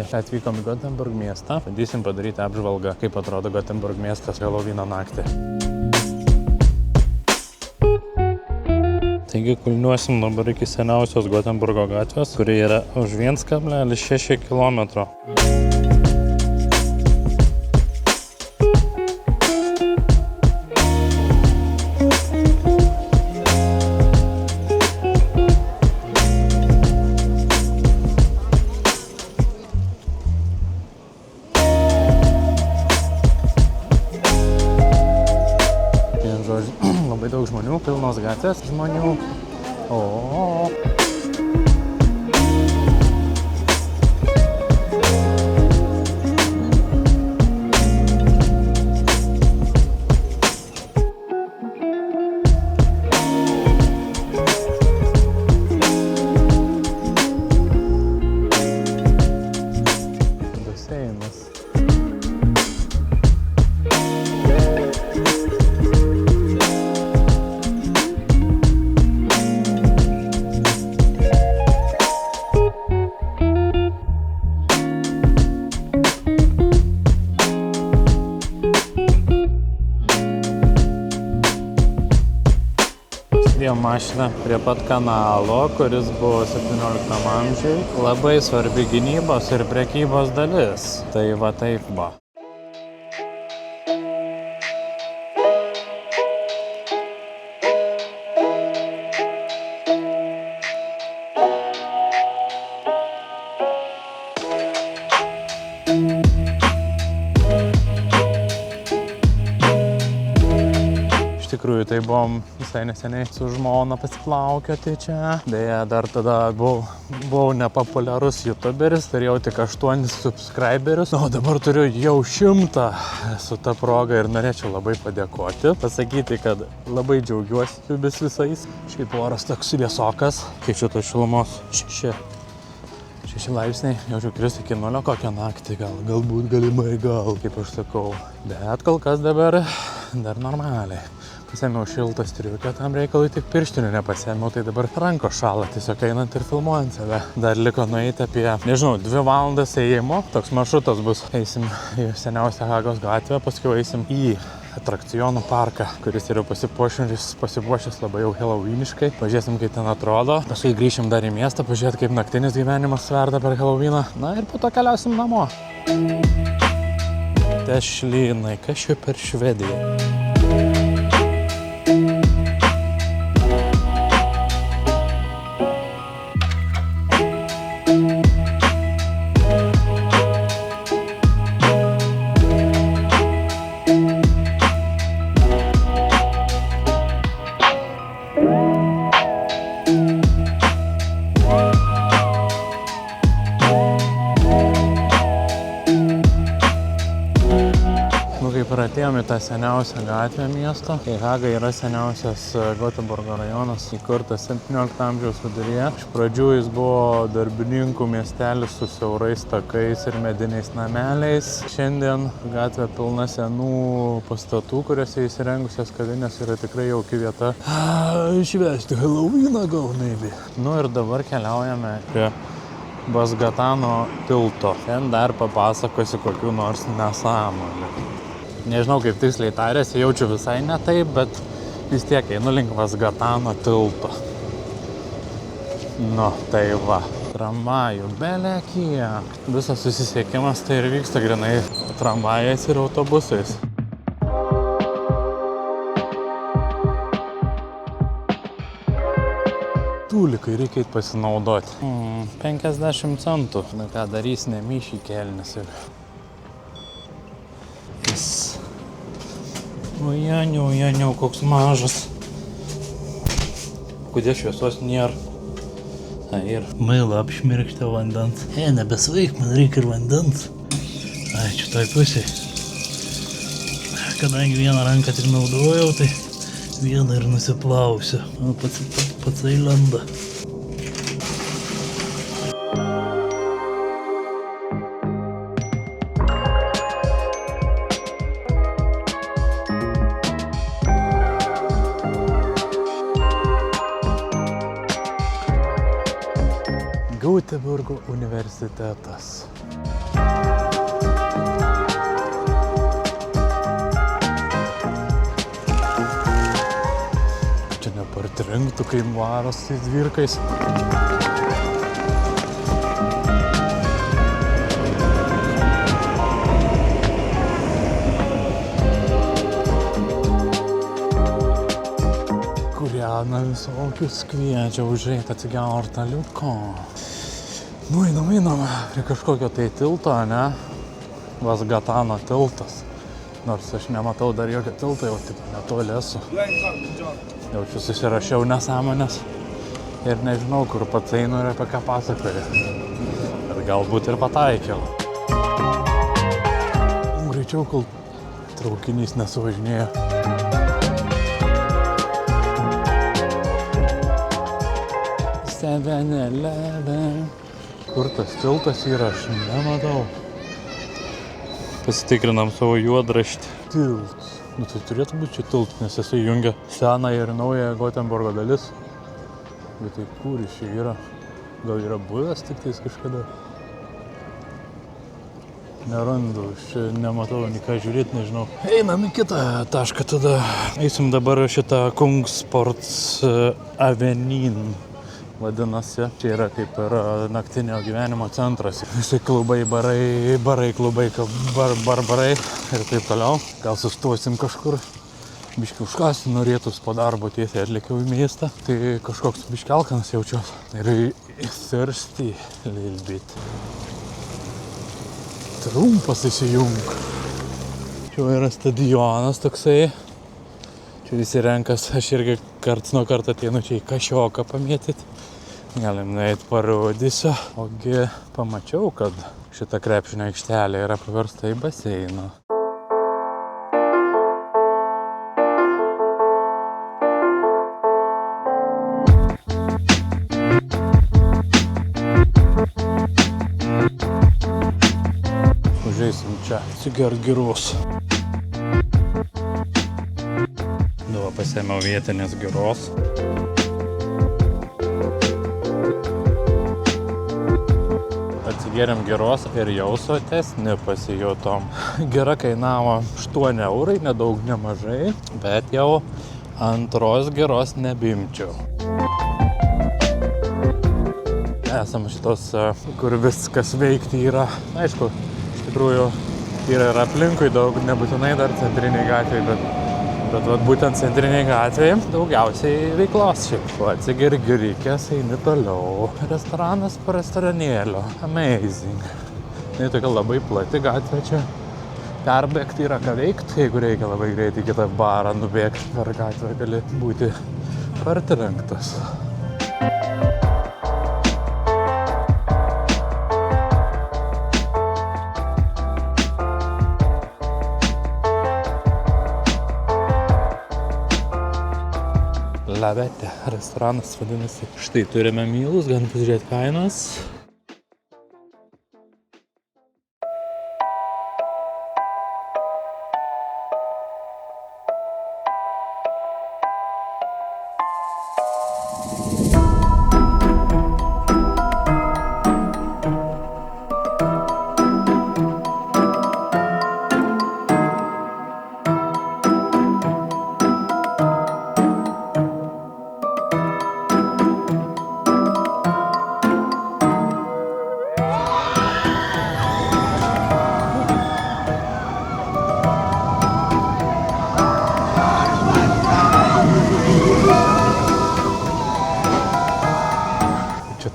Atvykom į Gothenburg miestą. Bandysim padaryti apžvalgą, kaip atrodo Gothenburg miestas Helovino naktį. Taigi kulniuosim dabar iki seniausios Gothenburgo gatvės, kuri yra už 1,6 km. Labai daug žmonių, pilnos gatvės žmonių. Baseinas. Mašina prie pat kanalo, kuris buvo 17 amžiui. Labai svarbi gynybos ir prekybos dalis. Tai va taip va. Iš tikrųjų, tai buvom visai neseniai su žmona pasiplaukioti čia. Beje, dar tada buvau nepopuliarus youtuberis, turėjau tik 8 subscriberius, o dabar turiu jau 100 su ta proga ir norėčiau labai padėkoti. Pasakyti, kad labai džiaugiuosi jubis visais. Šiaip oras toks vėsokas, kaip šito šilumos 6 laipsniai, jaučiu kristi iki 0 kokią naktį, galbūt galimai gal, kaip aš sakau. Bet kol kas dabar dar normaliai. Pasėmiau šiltą striukę tam reikalui, tik pirštinių nepasėmiau, tai dabar rankos šąla, tiesiog einant ir filmuojant save. Dar liko nueiti apie, nežinau, 2 valandas ėjimo, toks maršrutas bus. Eisim į seniausią Hagos gatvę, paskui eisim į atrakcionų parką, kuris yra pasipuošęs labai jau helovyniškai. Pažiūrėsim, kaip ten atrodo. Paskui grįšim dar į miestą, pažiūrėti, kaip naktinis gyvenimas verda per Helovyną. Na ir po to keliausim namo. Tešlynai, kas čia per Švediją? Kaip ir atėjom į tą seniausią gatvę miesto. Haga yra seniausias Gothenburgo rajonas, įkurtas 17 amžiaus viduryje. Iš pradžių jis buvo darbininkų miestelis su siaurais takais ir mediniais nameliais. Šiandien gatvė pilna senų pastatų, kuriuose įsirengusios kavinės yra tikrai jauki vieta. Švęsti Helovyną gal, maybe. Nu ir dabar keliaujame prie Basgatano tilto. Ten dar papasakosiu kokių nors nesąmonių. Nežinau, kaip tiksliai tarėsi, jaučiu visai ne taip, bet vis tiek einu link Basgatano tilto. Nu, tai va. Tramvajų belekiek. Visas susisiekimas tai ir vyksta grinai tramvajais ir autobusais. Tūlikai reikia pasinaudoti. 50 centų. Na ką darys, nemyšį kelnis ir... Ojaniau, koks mažas. Kodėl šviesos nėra? Ir mailą apšmirkštę vandens. Nebesvaik, man reikia ir vandens. Čia toj pusėj. Kadangi vieną ranką tik naudojau, tai vieną ir nusiplausiu. Pats lenda. Gothenburgo universitetas. dengtų, kai varos tais dvirkais. Kūrena visokius kviečia užeit atsigert aliuko. Nu, einam prie kažkokio tai tilto, ne? Vasgatano tiltas. Nors aš nematau dar jokio tilto, jau taip netoli esu. Jau čia susirašiau nesąmonės ir nežinau, kur pats einu ir apie ką pasakoju. Bet galbūt ir pataikiau. Greičiau, kol traukinys nesuvažinėjo. Kur tas tiltas yra, aš nematau. Pasitikrinam savo juodraštį. Tiltas. Nu tai turėtų būti čia tiltas, nes esu įjungę seną ir naują Gotenburgo dalis. Bet tai kur iš čia yra? Gal yra buvęs tik tais kažkada? Nerandu, aš čia nematau, nei ką žiūrėti, nežinau. Einam į kitą tašką tada. Eisim dabar šitą Kungsports Avenin. Vadinasi, čia yra kaip ir naktinio gyvenimo centras. Visi klubai, barai, klubai, barai ir taip toliau. Gal sustosim kažkur. Biški užkąsti norėtus po darbo tiesiai atlikiau į miestą. Tai kažkoks biški alkanas jaučiuos. Ir thirsty little bit. Trumpas įsijung. Čia yra stadionas toksai. Čia visi renkas, aš irgi karts nuo karto ateinu čia į Kašioką pamėtyt. Galim nueit parodysiu. Ogi pamačiau, kad šita krepšinio aikštelė yra paversta į baseiną. Užeisim čia, atsigert giros. Dabar pasėmiau vietinės giros. Atsigėrėm giros ir jau sotesnį pasijutom. Gira kainavo 8 eurai, nedaug nemažai, bet jau antros giros nebimčiau. Esam šitos, kur viskas veikti yra. Aišku, iš tikrųjų yra ir aplinkui daug, nebūtinai dar centriniai gatvėj, bet būtent centriniai gatvėj daugiausiai veiklos šiaip. Atsigeri girikės, eini toliau. Restoranas po restoranėlio. Amazing. Tai tokia labai plati gatvė čia. Perbėgti yra ką veikti, jeigu reikia labai greitai kitą barą nubėgti per gatvę, gali būti partrenktas. Lavete, restoranas vadinasi. Štai turime mylus, galim pasižiūrėti kainas.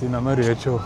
Tai nenorėčiau.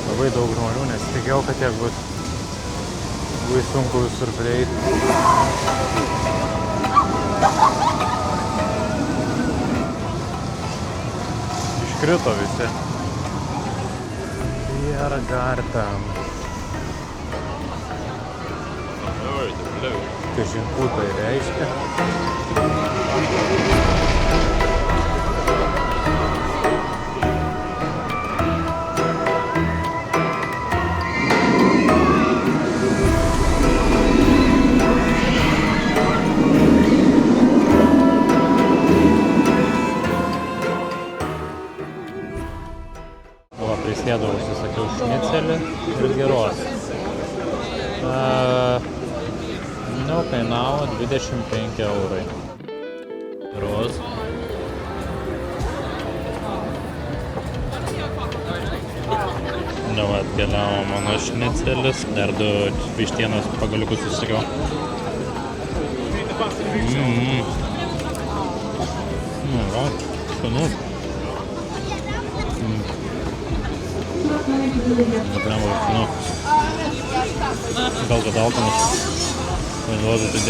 Labai daug žmonių, nes tikėjau, kad tiek bus labai sunku visur prieiti. iškrito visi. Biergarten. Kažinku tai reiškia. Prisėdau, užsisakiau šnicelį ir gyros. Kainavo 25 eurai. Gyros. Dabar atkeliavo mano šnicelis. Dar 2 vištienos pagaliukus užsisakiau. Skanu. Gal kad alkanas. Duodu 10.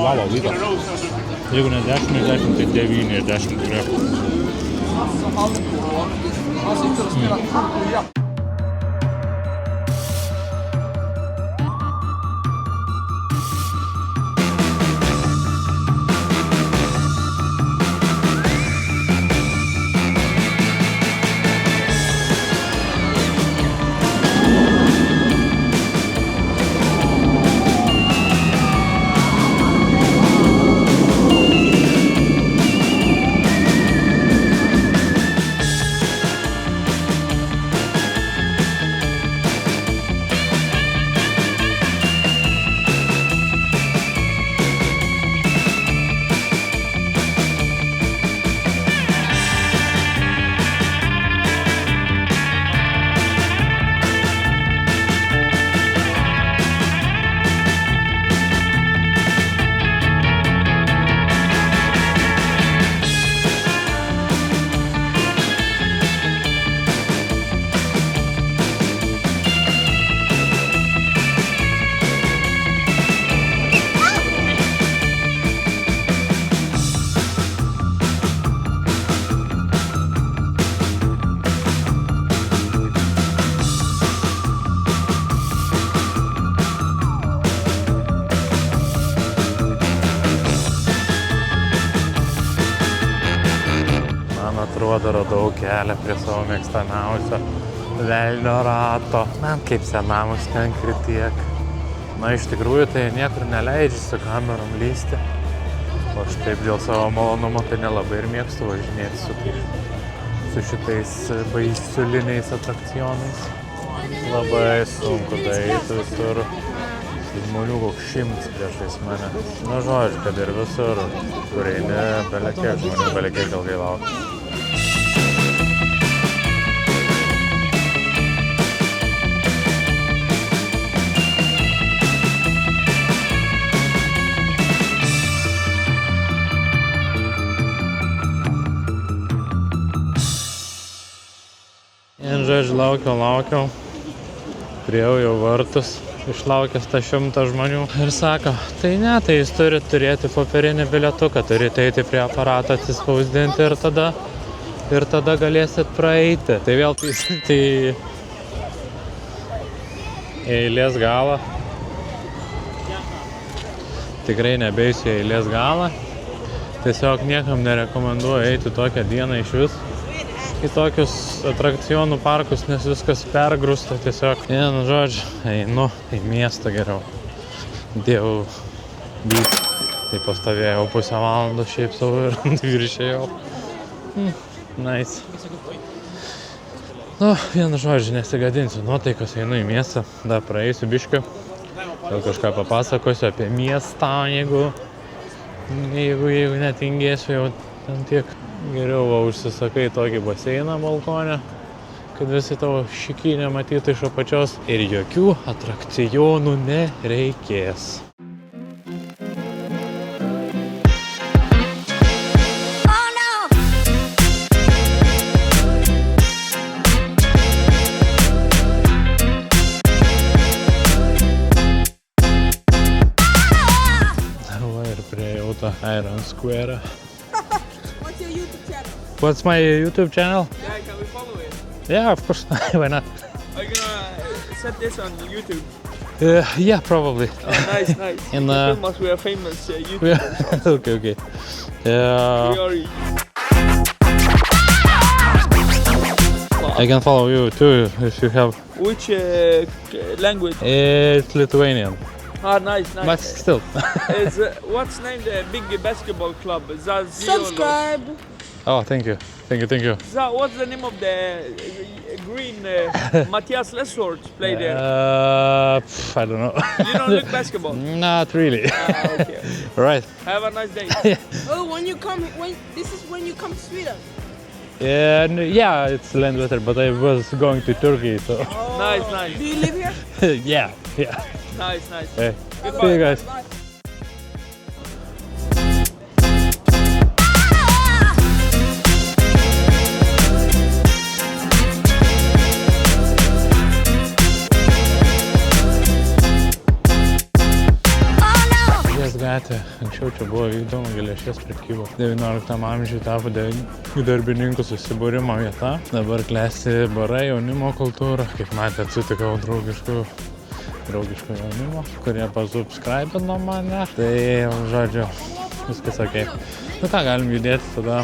Lava lyga. Jeigu ne 10, tai 9 iš 10 turėtų. Atrodo, radau kelią prie savo mėgstamiausio velnio rato. Man kaip senam užtenka tiek. Na, iš tikrųjų, tai niekur neleidžia su kamerom lysti. O aš taip dėl savo malonumo tai nelabai ir mėgstu važinėti su šitais baisiuliniais atrakcionais. Labai sunku daryti visur. Žmonių koks 100 priešais mane. Nu, žodžiu, kad ir visur, kur eini, belekiek žmonių, belekiek ilgai laukia. Žodžiu, laukiau, priejau jau vartus, išlaukęs tą 100 žmonių ir sako, tai ne, tai jūs turite turėti popierinį bilietuką, turite eiti prie aparato atsispausdinti ir tada galėsit praeiti. Tai vėl tai eilės galą. Tikrai nebeisiu eilės galą. Tiesiog niekam nerekomenduoju eiti tokią dieną iš vis į tokius atrakcionų parkus, nes viskas pergrūsta tiesiog. Vienu žodžiu, einu į miestą geriau. Dėjau byt. Tai pastovėjau pusę valandos šiaip savo ir viršėjau. Nice. Nu, vienu žodžiu, nesigadinsiu nuotaikos, einu į miestą. Dar praeisiu biškiu. Gal kažką papasakosiu apie miestą, jeigu netingėsiu jau ten tiek. Geriau va, užsisakai tokį baseiną balkonę, kad visi tavo šikinę matytų iš apačios ir jokių atrakcionų nereikės. Iron Square. What's your YouTube channel? What's my YouTube channel? Yeah, can we follow it? Yeah, of course. Why not? Are you gonna set this on YouTube? Yeah, probably. Oh, nice, nice. And, You can film us, we are famous YouTubers. Yeah. Okay. We are... I can follow you too if you have. Which language? It's Lithuanian, Ah, nice, nice. but still. Is, what's named the big basketball club? Zaziolo. Subscribe. Oh, thank you. What's the name of the green Matthias Lessort played there? I don't know. You don't look basketball? Not really. Okay. Right. Have a nice day. Oh, this is when you come to Sweden. Yeah, it's Landvetter, but I was going to Turkey, so. Oh. Nice. Do you live here? Yeah. Nice. Hey, Goodbye. see you guys. Bye. Gatvė. Anksčiau čia buvo vykdoma geležies prekyba. 19 amžiuje tapo darbininkų susibūrimo vieta. Dabar klesti barai, jaunimo kultūra. Kaip matėt, sutikau draugiškų jaunimo, kurie pasubscribino mane. Tai, žodžiu, viskas ok. Nu ką, galim judėti tada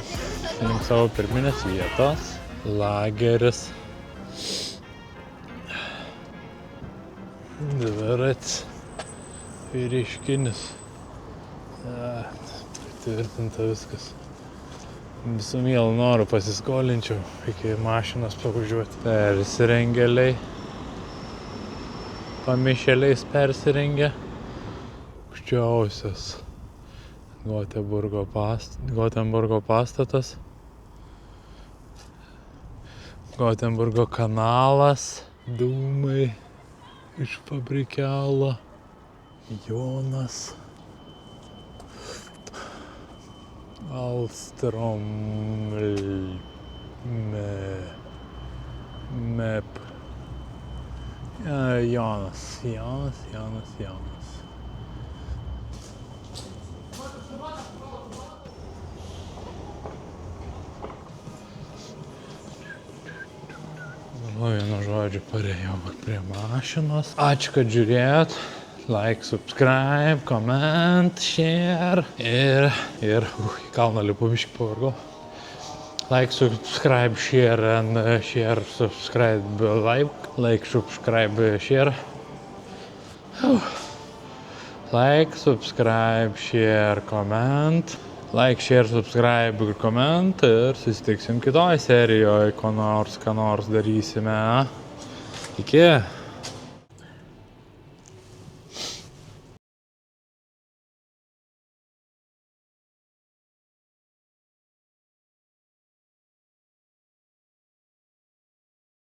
link savo pirminės vietos. Lageris. Dviratis. Vyriškinis. Pritvirtinta viskas. Visų mielų norų pasiskolinčiau iki mašinos pavažiuoti. Persirengėliai. Pamišėliais persirengė. Aukščiausias Gotenburgo pastatas. Gotenburgo kanalas. Dūmai iš fabrikelio. Jonas. Alstrom Mep. Jonas. Vienu žodžiu parėjau prie mašinos. Ačiū, kad žiūrėjot. Like, subscribe, comment, share ir kalną lipu biškį pavargau. Like, subscribe, share and share, subscribe, like, subscribe, share. Like, subscribe, share, comment. Like, share, subscribe ir comment ir susitiksim kitoj serijoje, ką nors darysime. Iki.